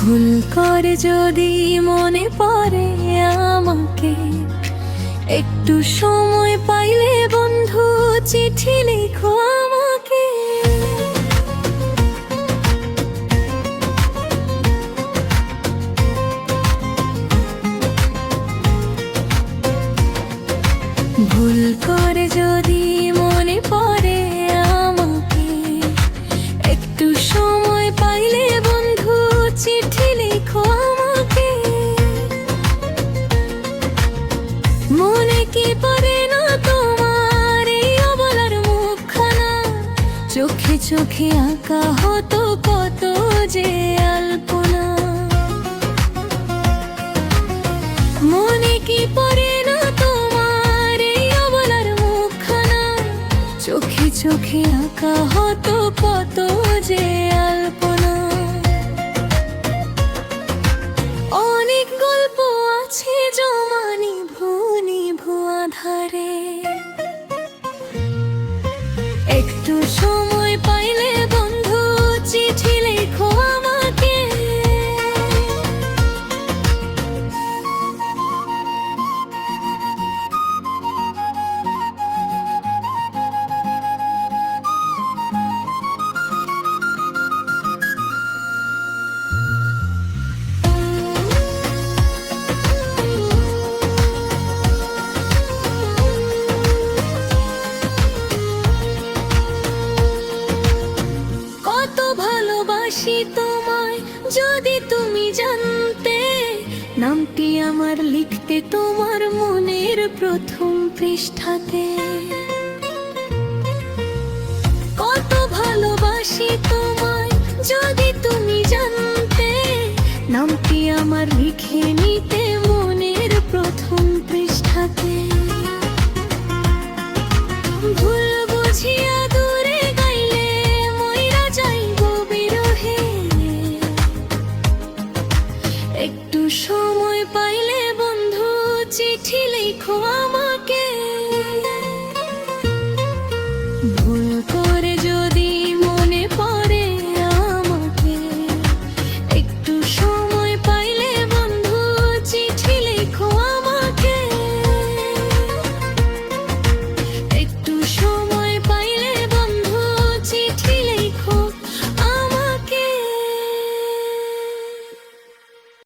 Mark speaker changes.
Speaker 1: ভুল করে যদি মনে পড়ে আমাকে, একটু সময় পাইলে বন্ধু চিঠি লিখো আমাকে। ভুল করে যদি মনে পড়ে আমাকে, একটু সময় পাইলে বন্ধু চিঠি লিখো আমাকে। মনে কি পড়ে না তোমার এই অবলার মুখখানা, চোখে চোখে আঁকা হতো কত যে আলপনা। মনে কি পড়ে না তোমার এই অবলার মুখখানা, চোখে চোখে আঁকা হতো কত যে আলপনা। অনেক গল্প আছে জমা নিভু নিভু আধারে, একটু সময় পাইলে বন্ধু চিঠি লেখো আমাকে। কত ভালোবাসি তোমায় যদি তুমি জানতে, নামটি আমার লিখতে তোমার মনের প্রথম পৃষ্ঠাতে। কত ভালোবাসি তোমায় যদি তুমি জানতে, নামটি আমার লিখে নিতে